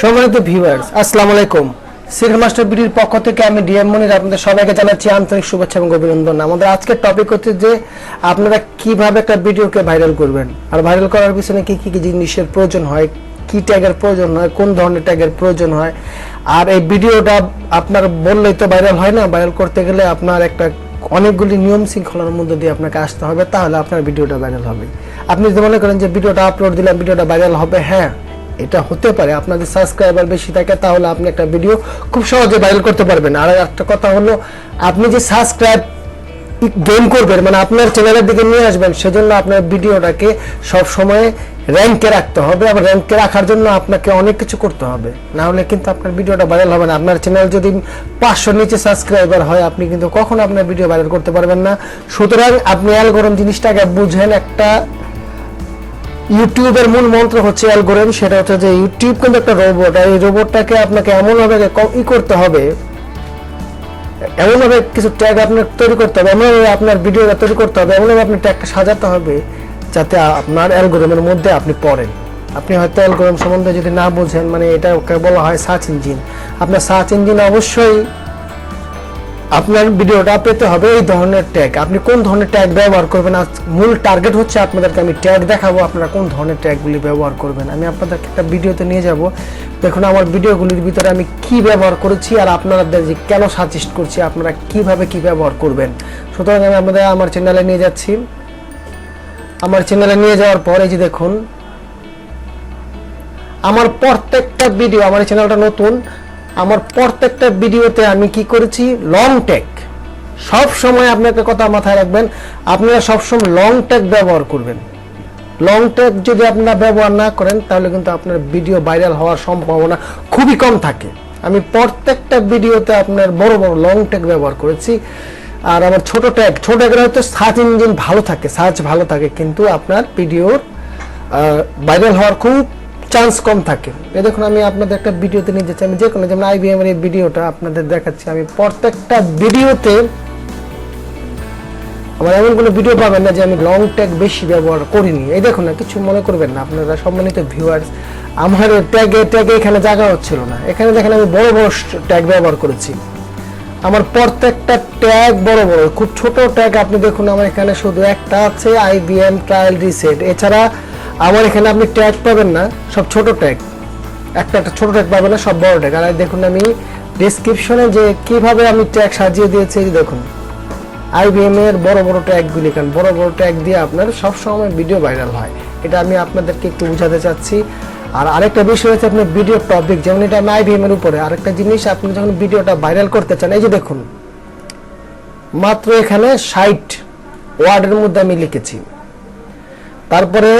সম্মানিত ভিউয়ার্স, আসসালামু আলাইকুম। সিরিয়াল মাস্টার বিডির পক্ষ থেকে আমি ডিএম মনির আপনাদের সবাইকে জানাচ্ছি আন্তরিক শুভেচ্ছা এবং অভিনন্দন। আমাদের আজকের টপিক হচ্ছে যে আপনারা কিভাবে একটা ভিডিওকে ভাইরাল করবেন, আর ভাইরাল করার পিছনে কি কি জিনিসের প্রয়োজন হয়, কি ট্যাগের প্রয়োজন হয়, কোন ধরনের ট্যাগের প্রয়োজন হয়। আর এই ভিডিওটা আপনার বললেই তো ভাইরাল হয় না, ভাইরাল করতে গেলে আপনার একটা অনেকগুলি নিয়ম শৃঙ্খলার মধ্যে দিয়ে আপনাকে আসতে হবে, তাহলে আপনার ভিডিওটা ভাইরাল হবে। আপনি যদি মনে করেন যে ভিডিওটা আপলোড দিলাম ভিডিওটা ভাইরাল হবে, হ্যাঁ এটা হতে পারে। আপনাদের সাবস্ক্রাইবার বেশি থাকে তাহলে আপনি একটা ভিডিও খুব সহজে ভাইরাল করতে পারবেন। আর একটা কথা হলো, আপনি যে সাবস্ক্রাইব গেইন করবেন, মানে আপনার চ্যানেলের দিকে নিয়ে আসবেন, সেজন্য আপনার ভিডিওটাকে সব সময় র্যাঙ্কে রাখতে হবে। আবার র্যাঙ্কে রাখার জন্য আপনাকে অনেক কিছু করতে হবে, না হলে কিন্তু আপনার ভিডিওটা ভাইরাল হবে না। আপনার চ্যানেল যদি 500 নিচে সাবস্ক্রাইবার হয়, আপনি কিন্তু কখনো আপনার ভিডিও ভাইরাল করতে পারবেন না। সুতরাং আপনি অ্যালগরিদম জিনিসটাকে বুঝেন। একটা ইউটিউবের মূল মন্ত্র হচ্ছে অ্যালগরিদম, সেটা হচ্ছে যে ইউটিউব কিন্তু একটা রোবট, আর এই রোবটটাকে আপনাকে এমনভাবে করতে হবে, এমনভাবে কিছু ট্যাগ আপনার তৈরি করতে হবে, এমনভাবে আপনার ভিডিওটা তৈরি করতে হবে, এমনভাবে আপনি ট্যাগটা সাজাতে হবে যাতে আপনার অ্যালগরিদমের মধ্যে আপনি পড়েন। আপনি হয়তো অ্যালগরিদম সম্বন্ধে যদি না বোঝেন, মানে এটা বলা হয় সার্চ ইঞ্জিন, আপনার সার্চ ইঞ্জিন অবশ্যই আপনার ভিডিওটা পেতে হবে এই ধরনের ট্যাগ। আপনি কোন ধরনের ট্যাগ ব্যবহার করবেন, মূল টার্গেট হচ্ছে আপনাদেরকে আমি ট্যাগ দেখাবো, আপনারা কোন ধরনের ট্যাগগুলি ব্যবহার করবেন। আমি আপনাদেরকে একটা ভিডিওতে নিয়ে যাব, দেখুন আমার ভিডিওগুলির ভিতরে আমি কি ব্যবহার করেছি আর আপনাদের যে কেন সাজেস্ট করছি আপনারা কিভাবে কি ব্যবহার করবেন। সুতরাং আমি আপনাদের আমার চ্যানেলে নিয়ে যাচ্ছি। আমার চ্যানেলে নিয়ে যাওয়ার পরে যে দেখুন আমার প্রত্যেকটা ভিডিও, আমার চ্যানেলটা নতুন, আমার প্রত্যেকটা ভিডিওতে আমি কি করেছি, লং ট্যাগ। সব সময় আপনি একটা কথা মাথায় রাখবেন, আপনারা সবসময় লং ট্যাগ ব্যবহার করবেন। লং ট্যাগ যদি আপনারা ব্যবহার না করেন তাহলে কিন্তু আপনার ভিডিও ভাইরাল হওয়ার সম্ভাবনা খুবই কম থাকে। আমি প্রত্যেকটা ভিডিওতে আপনার বড় বড় লং ট্যাগ ব্যবহার করেছি। আর আমার ছোট ট্যাগের হয়তো সার্চ ইঞ্জিন ভালো থাকে, সার্চ ভালো থাকে, কিন্তু আপনার ভিডিওর ভাইরাল হওয়ার খুব চান্স কম থাকে। এই দেখুন আমি আপনাদের একটা ভিডিওতে নিয়ে যাচ্ছি, আমি যে কোনো, যেমন আইবিএম এর এই ভিডিওটা আপনাদের দেখাচ্ছি। আমি প্রত্যেকটা ভিডিওতে আমার এমন কোনো ভিডিও পাবেন না যে আমি লং ট্যাগ বেশি ব্যবহার করিনি। এই দেখুন না, কিছু মনে করবেন না আপনারা সম্মানিত ভিউয়ার্স, আমার ট্যাগে এখানে জায়গা হচ্ছিল না। এখানে দেখেন আমি বড় বড় ট্যাগ ব্যবহার করেছি। আমার প্রত্যেকটা ট্যাগ বড় বড়, খুব ছোট ট্যাগ আপনি দেখুন আমার এখানে শুধু একটা আছে, আইবিএম ট্রায়াল রিসেট। এছাড়া আমার এখানে আপনি ট্যাগ পাবেন না, সব ছোট ট্যাগ, একটা ছোট ট্যাগ পাবেন না, সব বড় ট্যাগ। আর দেখুন আমি ডেসক্রিপশনে যে কিভাবে আমি ট্যাগ সাজিয়ে দিয়েছি, দেখুন আইবিএম এর বড় বড় ট্যাগগুলি, কারণ বড় বড় ট্যাগ দিয়ে আপনার সবসময় ভিডিও ভাইরাল হয়। এটা আমি আপনাদেরকে একটু বোঝাতে চাচ্ছি। আর আরেকটা বিষয় হচ্ছে আপনার ভিডিও টপিক, যেমন এটা আমি আইবিএম এর উপরে। আরেকটা জিনিস, আপনি যখন ভিডিওটা ভাইরাল করতে চান, এই যে দেখুন মাত্র এখানে 60 ওয়ার্ডের মধ্যে আমি লিখেছি। তারপরে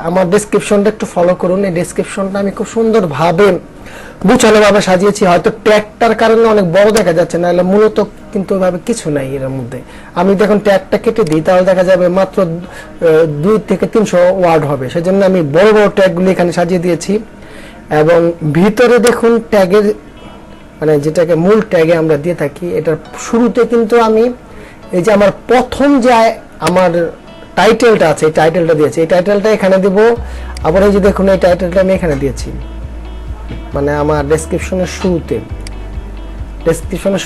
আমার ডেসক্রিপশনটা একটু ফলো করুন। এই ডেসক্রিপশনটা আমি খুব সুন্দরভাবে গুছানোভাবে সাজিয়েছি। হয়তো ট্যাগটার কারণে অনেক বড় দেখা যাচ্ছে, নাহলে মূলত কিন্তু ওইভাবে কিছু নাই এর মধ্যে। আমি দেখুন ট্যাগটা কেটে দিই, তাহলে দেখা যাবে মাত্র 2 থেকে 300 ওয়ার্ড হবে। সেজন্য আমি বড় বড় ট্যাগগুলি এখানে সাজিয়ে দিয়েছি। এবং ভিতরে দেখুন ট্যাগের, মানে যেটাকে মূল ট্যাগে আমরা দিয়ে থাকি, এটার শুরুতে কিন্তু আমি এই যে আমার প্রথম যে আমার টাইটেলটা আছে, এই টাইটেলটা দিয়েছি, এই টাইটেলটা এখানে দিব। আবার এই যে দেখুন এই টাইটেলটা আমি এখানে দিয়েছি, মানে আমার ডেসক্রিপশনের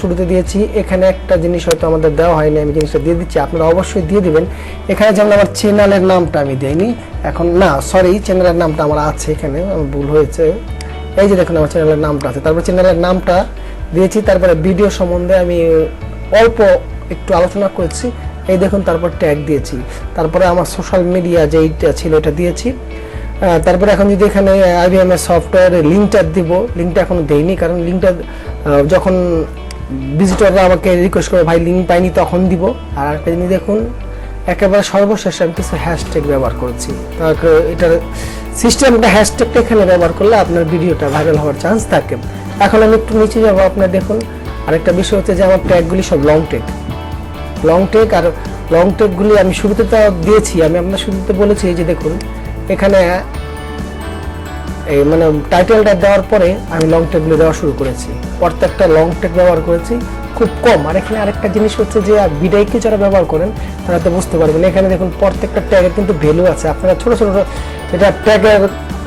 শুরুতে দিয়েছি। এখানে একটা জিনিস হয়তো আমাদের দেওয়া হয়নি, আমি জিনিসটা দিয়ে দিচ্ছি, আপনারা অবশ্যই দিয়ে দিবেন। এখানে যেমন আমার চ্যানেলের নামটা আমি দেইনি এখন, না সরি, চ্যানেলের নামটা আমার আছে এখানে, আমার ভুল হয়েছে। এই যে দেখুন আমার চ্যানেলের নামটা আছে, তারপর চ্যানেলের নামটা দিয়েছি। তারপরে ভিডিও সম্বন্ধে আমি অল্প একটু আলোচনা করেছি, এই দেখুন। তারপর ট্যাগ দিয়েছি, তারপরে আমার সোশ্যাল মিডিয়া যেইটা ছিল এটা দিয়েছি। তারপরে এখন যদি এখানে আইবিএম এর সফটওয়্যারের লিঙ্কটা দিব, লিঙ্কটা এখনো দেইনি, কারণ লিঙ্কটা যখন ভিজিটররা আমাকে রিকোয়েস্ট করে ভাই লিঙ্ক পাইনি তখন দিব। আর একটা জিনিস দেখুন, একেবারে সর্বশেষে আমি কিছু হ্যাশট্যাগ ব্যবহার করেছি। এটার সিস্টেমটা হ্যাশট্যাগটা এখানে ব্যবহার করলে আপনার ভিডিওটা ভাইরাল হওয়ার চান্স থাকে। এখন আমি একটু নিচে যাবো, আপনার দেখুন আরেকটা বিষয় হচ্ছে যে আমার ট্যাগগুলি সব লং ট্যাগ। আর লং ট্যাগগুলি আমি শুরুতে তো দিয়েছি, আমি আপনার শুরুতে বলেছি, এই যে দেখুন এখানে এই মানে টাইটেলটা দেওয়ার পরে আমি লং ট্যাগগুলো দেওয়া শুরু করেছি। প্রত্যেকটা লং ট্যাগ ব্যবহার করেছি, খুব কম। আর এখানে আরেকটা জিনিস হচ্ছে যে বিডাইকে যারা ব্যবহার করেন তারা তো বুঝতে পারবেন, এখানে দেখুন প্রত্যেকটা ট্যাগের কিন্তু ভ্যালু আছে। আপনারা ছোট ছোট এটা ট্যাগের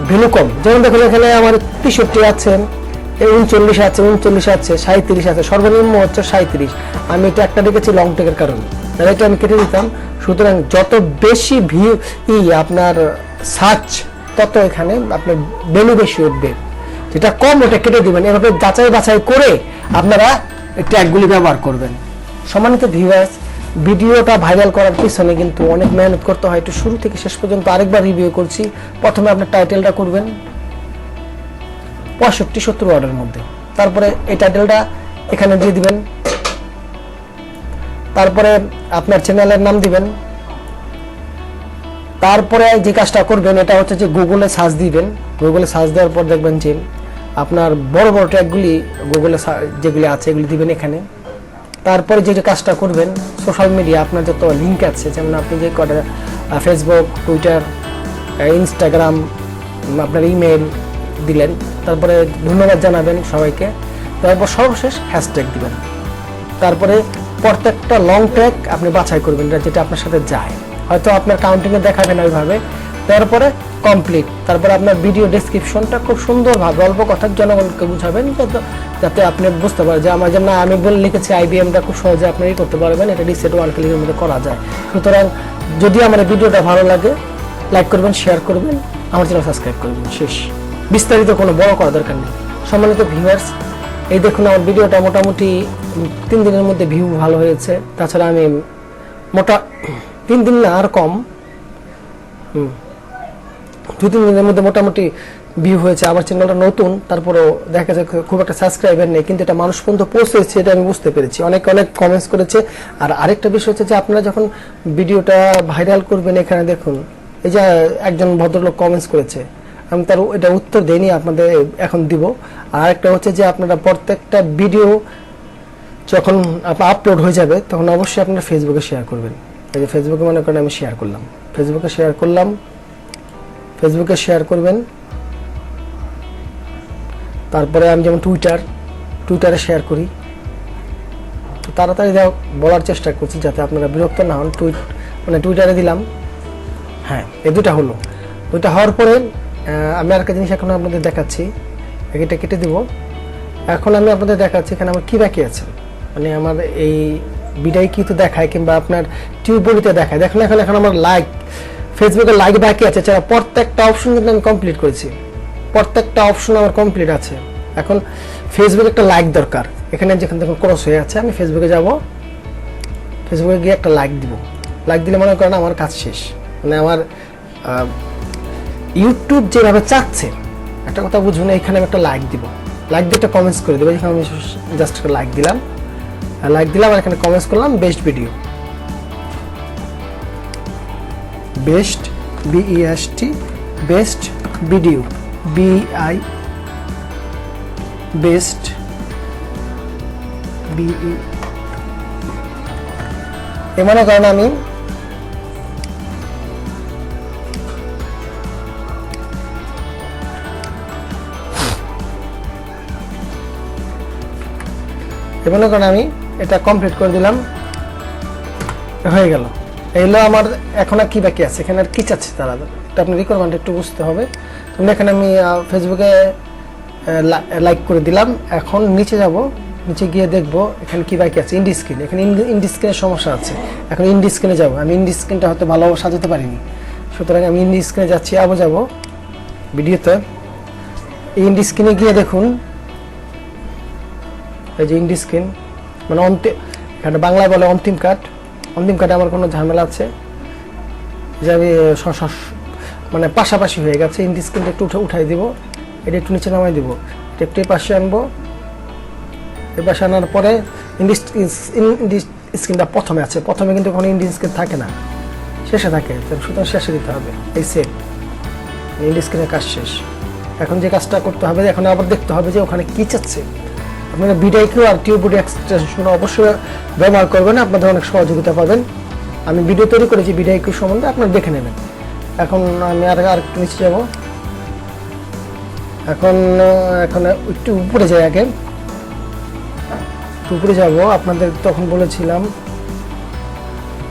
ভ্যালু কম, যেমন দেখুন এখানে আমার 63 আছে, 39 আছে, 39 আছে, 37 আছে, সর্বনিম্ন হচ্ছে 37। আমি এটা একটা রেখেছি লং ট্যাগের কারণে, তাহলে এটা আমি কেটে দিতাম। সুতরাং যত বেশি ভিউ আপনার সার্চ, তত এখানে আপনার ভ্যালু বেশি উঠবে। যেটা কম ওটা কেটে দিবেন। এভাবে যাচাই বাছাই করে আপনারা ট্যাগগুলি ব্যবহার করবেন। সম্মানিত ভিউয়ার্স, ভিডিওটা ভাইরাল করার পিছনে কিন্তু অনেক মেহনত করতে হয়। একটু শুরু থেকে শেষ পর্যন্ত আরেকবার রিভিউ করছি। প্রথমে আপনার টাইটেলটা করবেন 65-70 ওয়ার্ডের মধ্যে, তারপরে এই টাইটেলটা এখানে দিয়ে দিবেন, তারপরে আপনার চ্যানেলের নাম দিবেন, তারপরে যে কাজটা করবেন এটা হচ্ছে যে গুগলে সার্চ দিবেন। গুগলে সার্চ দেওয়ার পর দেখবেন যে আপনার বড় বড় ট্যাগগুলি গুগলে যেগুলি আছে এগুলি দিবেন এখানে। তারপরে যে কাজটা করবেন, সোশ্যাল মিডিয়া আপনার যত লিঙ্ক আছে, যেমন আপনি যে কটা ফেসবুক, টুইটার, ইনস্টাগ্রাম, আপনার ইমেল দিলেন, তারপরে ধন্যবাদ জানাবেন সবাইকে, তারপর সর্বশেষ হ্যাশট্যাগ দিবেন। তারপরে প্রত্যেকটা লং ট্যাগ আপনি বাছাই করবেন যেটা আপনার সাথে যায়, হয়তো আপনার কাউন্টিংয়ে দেখাবে না ওইভাবে। তারপরে কমপ্লিট। তারপরে আপনার ভিডিও ডেসক্রিপশনটা খুব সুন্দরভাবে অল্প কথার জনগণকে বুঝাবেন, যাতে আপনি বুঝতে পারেন যে আমার যেমন আমি বলে লিখেছি আইবিএমটা খুব সহজে আপনি করতে পারবেন, এটা রিসেট 1 ক্লিকের মধ্যে করা যায়। সুতরাং যদি আমার ভিডিওটা ভালো লাগে লাইক করবেন, শেয়ার করবেন, আমার চ্যানেল সাবস্ক্রাইব করবেন, শেষ। বিস্তারিত কোনো বড় করা দরকার নেই। সম্মানিত ভিউয়ার্স, এই দেখুন আমার ভিডিওটা মোটামুটি 3 দিনের মধ্যে ভিউ ভালো হয়েছে। তাছাড়া আমি 3 দিন না আর কম, 2-3 দিনের মধ্যে মোটামুটি ভিউ হয়েছে। আমার চ্যানেলটা নতুন, তারপরেও দেখা যায় খুব একটা সাবস্ক্রাইবার নেই, কিন্তু এটা মানুষ পর্যন্ত পৌঁছেছে, এটা আমি বুঝতে পেরেছি। অনেক কমেন্টস করেছে। আর আরেকটা বিষয় হচ্ছে যে আপনারা যখন ভিডিওটা ভাইরাল করবেন, এখানে দেখুন এই যে একজন ভদ্রলোক কমেন্টস করেছে, আমি তার এটা উত্তর দেইনি, আপনাদের এখন দিব। আর একটা হচ্ছে যে আপনারা প্রত্যেকটা ভিডিও যখন আপলোড হয়ে যাবে তখন অবশ্যই আপনারা ফেসবুকে শেয়ার করবেন। এই যে ফেসবুকে মনে করেন আমি শেয়ার করলাম, ফেসবুকে শেয়ার করবেন। তারপরে আমি যেমন টুইটারে শেয়ার করি। তো তাড়াতাড়ি বলার চেষ্টা করছি যাতে আপনারা বিরক্ত না হন। টুইটারে দিলাম, হ্যাঁ এই দুটা হলো। দুটা হওয়ার পরে আমি আরেকটা জিনিস এখন আপনাদের দেখাচ্ছি, এটা কেটে দিব। এখন আমি আপনাদের দেখাচ্ছি এখানে আমার কি বাকি আছে, মানে আমার এই বিদায় কি তো দেখায়, কিংবা আপনার টিউববডিতে দেখায়। দেখেন এখন আমার ফেসবুকে লাইক বাকি আছে, এছাড়া প্রত্যেকটা অপশন কিন্তু আমি কমপ্লিট করেছি, প্রত্যেকটা অপশন আমার কমপ্লিট আছে। এখন ফেসবুকে একটা লাইক দরকার, এখানে যেখানে দেখুন ক্রস হয়ে আছে, আমি ফেসবুকে যাব, ফেসবুকে গিয়ে একটা লাইক দিব। লাইক দিলে মনে করেন আমার কাজ শেষ। মানে আমার ইউটিউব যেভাবে চাচ্ছে, একটা কথা বুঝুন, এখানে আমি একটা লাইক দিব, লাইক দিয়ে একটা কমেন্টস করে দেবো। এখানে আমি জাস্ট একটা লাইক দিলাম আর এখানে কমেন্টস করলাম best video, best BEST best video, BI best BE। মনে করেন আমি মনে করেন আমি এটা কমপ্লিট করে দিলাম, হয়ে গেল। এইগুলো আমার এখন আর কি বাকি আছে, এখানে আর কি চাচ্ছে তারা, এটা আপনার রিকোয়ারমেন্ট একটু বুঝতে হবে। তুমি এখানে আমি ফেসবুকে লাইক করে দিলাম। এখন নিচে যাব, নিচে গিয়ে দেখবো এখানে কি বাকি আছে। ইন্ডি স্ক্রিন, এখানে ইন্ডি স্ক্রিনের সমস্যা আছে। এখন ইন্ডি স্ক্রিনে যাবো, আমি ইন্ডি স্ক্রিনটা হয়তো ভালোভাবে সাজাতে পারিনি, সুতরাং আমি ইন্ডি স্ক্রিনে যাচ্ছি। আবার যাবো ভিডিওতে, ইন্ডি স্ক্রিনে গিয়ে দেখুন এই যে ইন্ডি স্ক্রিন, মানে এখানে বাংলায় বলে অন্তিম কাটে আমার কোনো ঝামেলা আছে যে আমি মানে পাশাপাশি হয়ে গেছে। ইন্ডি স্ক্রিনটা একটু উঠাই দিব, এটা একটু নিচে নামাই দিব, এটা একটু এই পাশে আনবো। এই পাশে আনার পরে ইন্ডি স্ক্রিনটা প্রথমে আছে, প্রথমে কিন্তু কোনো ইন্ডি স্ক্রিন থাকে না, শেষে থাকে, সুতরাং শেষে দিতে হবে। এই সেম ইন্ডি স্ক্রিনের কাজ শেষ। এখন যে কাজটা করতে হবে, এখন আবার দেখতে হবে যে ওখানে কি চাচ্ছে। আপনারা ভিডিও আর টিউববডি এক্সটেনশন অবশ্যই ব্যবহার করবেন, আপনাদের অনেক সহযোগিতা পাবেন। আমি ভিডিও তৈরি করেছি ভিডিও সম্বন্ধে, আপনারা দেখে নেবেন। এখন আমি আর একটু নিচে যাব, এখন একটু উপরে যাই আগে। উপরে যাব। আপনাদের তখন বলেছিলাম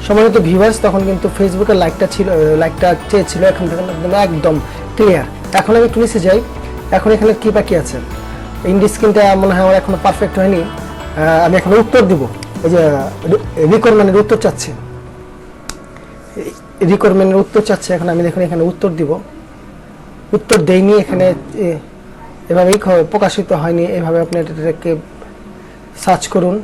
সম্মানিত ভিউয়ার্স, তখন কিন্তু ফেসবুকের লাইকটা চেয়েছিল, এখন একদম ক্লিয়ার। এখন আমি একটু নিচে যাই। এখন এখানে কি বাকি আছে? ইন্ডি স্ক্রিনটা মনে হয় আমার এখনো পারফেক্ট হয়নি। আমি এখন উত্তর দিব। এই যে রিকোয়ারমেন্টের উত্তর চাচ্ছে, এখন আমি দেখুন এখানে উত্তর দিব। উত্তর দেইনি, এখানে এভাবেই প্রকাশিত হয়নি। এভাবে আপনি এটাকে সার্চ করুন।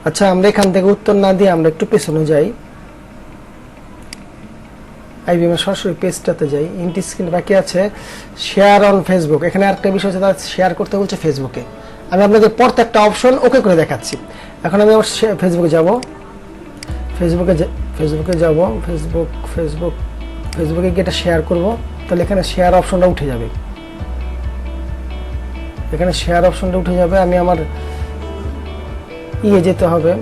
আচ্ছা, আমরা এখান থেকে উত্তর না দিয়ে আমরা একটু পেছনে যাই, আইবিএম সরাসরি পেজটাতে যাই। ইন্টি স্ক্রিন বাকি আছে, শেয়ার অন ফেসবুক। এখানে আরেকটা বিষয় আছে, তারা শেয়ার করতে বলছে ফেসবুকে। আমি আপনাদের প্রত্যেকটা অপশন ওকে করে দেখাচ্ছি। এখন আমি আমার ফেসবুকে যাব, ফেসবুকে গিয়ে এটা শেয়ার করব। তাহলে এখানে শেয়ার অপশনটা উঠে যাবে, আমি আমার যেতে হবে,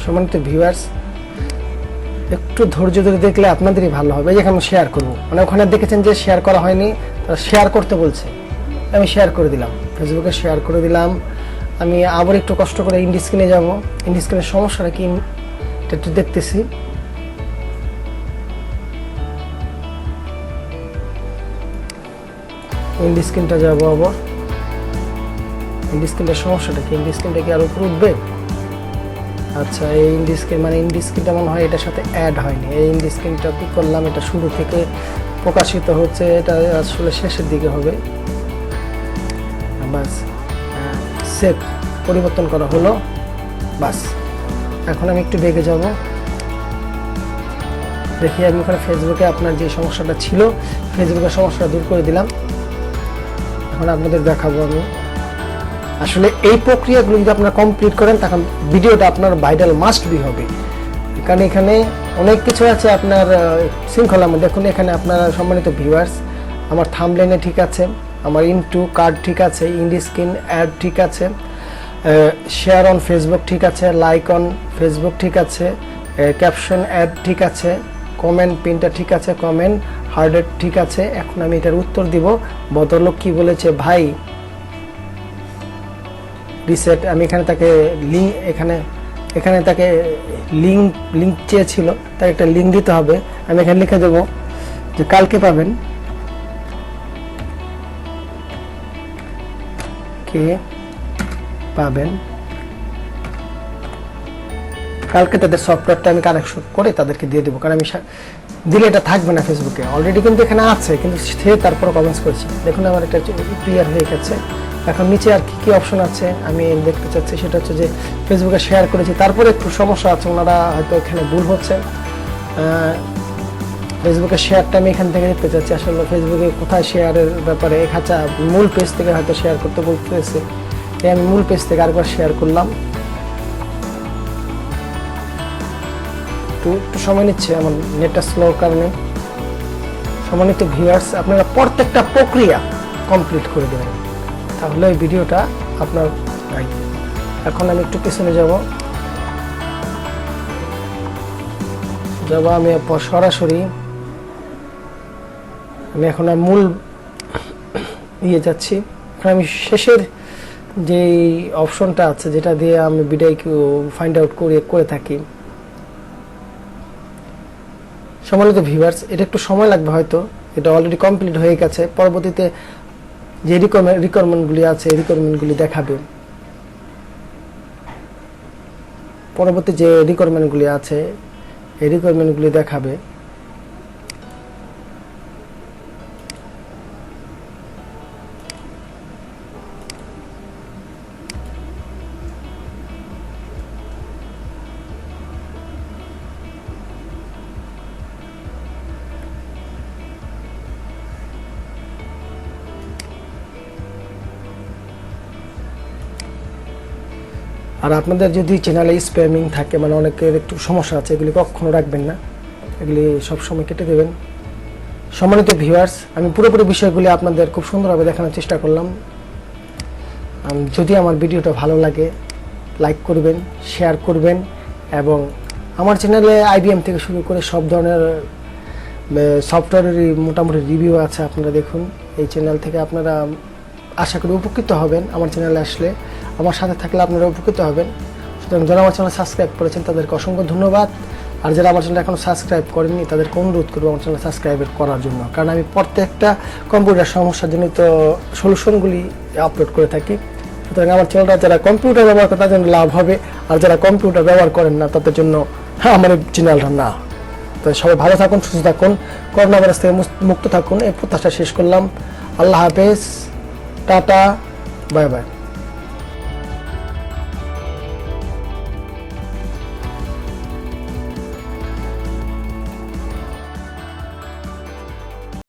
সম্মানিত ভিউয়ার্স একটু ধৈর্য ধরে দেখলে আপনাদেরই ভালো হবে। এখানে শেয়ার করব, মানে ওখানে দেখেছেন যে শেয়ার করা হয়নি, তারা শেয়ার করতে বলছে, আমি শেয়ার করে দিলাম, ফেসবুকে শেয়ার করে দিলাম। আমি আবার একটু কষ্ট করে ইন্ডি স্ক্রিনে যাব। ইন্ডি স্ক্রিনের সমস্যাটা কি এটা একটু দেখতেছি। ইন্ডি স্ক্রিনটা যাব আবার। ইন্ডি স্ক্রিনের সমস্যাটা কি? ইন্ডি স্ক্রিনটা কি আর উপরে উঠবে? আচ্ছা, এই ইন্ডি স্ক্রিন মানে ইন্ডি স্ক্রিনটা মনে হয় এটার সাথে অ্যাড হয়নি। এই ইন্ডি স্ক্রিনটা কি করলাম, এটা শুরু থেকে প্রকাশিত হচ্ছে, এটা আসলে শেষের দিকে হবে। বাস, সেভ পরিবর্তন করা হলো, বাস। এখন আমি একটু বেগে যাব, দেখি আমি ওখানে ফেসবুকে আপনার যে সমস্যাটা ছিল, ফেসবুকের সমস্যাটা দূর করে দিলাম। এখন আপনাদের দেখাবো আমি। আসলে এই প্রক্রিয়াগুলো যদি আপনারা কমপ্লিট করেন, তখন ভিডিওটা আপনার ভাইরাল মাস্ট বি হবে। কারণ এখানে অনেক কিছু আছে আপনার শৃঙ্খলার মধ্যে। দেখুন এখানে আপনারা সম্মানিত ভিউয়ার্স, আমার থাম্বনেইলে ঠিক আছে, আমার ইনটু কার্ড ঠিক আছে, ইন্ডি স্ক্রিন অ্যাড ঠিক আছে, শেয়ার অন ফেসবুক ঠিক আছে, লাইক অন ফেসবুক ঠিক আছে, ক্যাপশন অ্যাড ঠিক আছে, কমেন্ট পিনটা ঠিক আছে, কমেন্ট হার্ডেড ঠিক আছে। এখন আমি এটার উত্তর দিব। ভদ্রলোক কি বলেছে, ভাই রিসেট। আমি এখানে তাকে লিঙ্ক, এখানে তাকে লিঙ্ক চেয়েছিল, তাকে একটা লিঙ্ক দিতে হবে। আমি এখানে লিখে দেবো যে কালকে পাবেন, কালকে তাদের সফটওয়্যারটা আমি কানেকশন করে তাদেরকে দিয়ে দেবো। কারণ আমি দিলে এটা থাকবে না ফেসবুকে, অলরেডি কিন্তু এখানে আছে, কিন্তু সে তারপর কমেন্টস করেছি। দেখুন আমার এটা ক্লিয়ার হয়ে গেছে। এখন নিচে আর কি অপশন আছে আমি দেখতে চাচ্ছি, সেটা হচ্ছে যে ফেসবুকে শেয়ার করেছি, তারপরে একটু সমস্যা আছে, ওনারা হয়তো এখানে ভুল হচ্ছে। ফেসবুকে শেয়ারটা আমি এখান থেকে দেখতে চাচ্ছি, আসলে ফেসবুকে কোথায় শেয়ারের ব্যাপারে আচ্ছা মূল পেজ থেকে হয়তো শেয়ার করতে বলতেছে। আমি মূল পেজ থেকে আরেকবার শেয়ার করলাম। একটু সময় নিচ্ছে, আমার নেটটা স্লো কারণে। সম্মানিত ভিউয়ার্স, আপনারা প্রত্যেকটা প্রক্রিয়া কমপ্লিট করে দেবেন, তাহলে এই ভিডিওটা আপনার ভাই। এখন আমি একটু পেছনে যাব, আমি সরাসরি আমি এখন মূল যাচ্ছি। এখন আমি শেষের যে অপশনটা আছে, যেটা দিয়ে আমি ভিডিও ফাইন্ড আউট করে থাকি। সম্মানিত ভিউয়ার্স, এটা একটু সময় লাগবে হয়তো, এটা অলরেডি কমপ্লিট হয়ে গেছে। পরবর্তীতে যে রিকোয়ারমেন্টগুলি আছে, এই রিকোয়ারমেন্টগুলি দেখাবে। পরবর্তী যে রিকোয়ারমেন্টগুলি আছে, এই রিকোয়ারমেন্টগুলি দেখাবে। আর আপনাদের যদি চ্যানেলে স্প্যামিং থাকে, মানে অনেকের একটু সমস্যা আছে, এগুলি কখনো রাখবেন না, এগুলি সবসময় কেটে দেবেন। সম্মানিত ভিউয়ার্স, আমি পুরোপুরি বিষয়গুলি আপনাদের খুব সুন্দরভাবে দেখানোর চেষ্টা করলাম। যদি আমার ভিডিওটা ভালো লাগে লাইক করবেন, শেয়ার করবেন এবং আমার চ্যানেলে আইবিএম থেকে শুরু করে সব ধরনের সফটওয়্যারেরই মোটামুটি রিভিউ আছে, আপনারা দেখুন। এই চ্যানেল থেকে আপনারা আশা করি উপকৃত হবেন। আমার চ্যানেলে আসলে আমার সাথে থাকলে আপনারা উপকৃত হবেন। সুতরাং যারা আমার চ্যানেল সাবস্ক্রাইব করেছেন তাদেরকে অসংখ্য ধন্যবাদ। আর যারা আমার চ্যানেল এখনও সাবস্ক্রাইব করেননি তাদেরকে অনুরোধ করবো আমার চ্যানেল সাবস্ক্রাইব করার জন্য, কারণ আমি প্রত্যেকটা কম্পিউটার সমস্যার জনিত সলিউশনগুলি আপলোড করে থাকি। সুতরাং আমার চ্যানেলটা যারা কম্পিউটার ব্যবহার করে তাদের জন্য লাভ হবে, আর যারা কম্পিউটার ব্যবহার করেন না তাদের জন্য আমার এই চ্যানেলটা না। তো সবাই ভালো থাকুন, সুস্থ থাকুন, করোনা ভাইরাস থেকে মুক্ত থাকুন, এই প্রত্যাশা শেষ করলাম। আল্লাহ হাফেজ, টাটা, বাই বাই।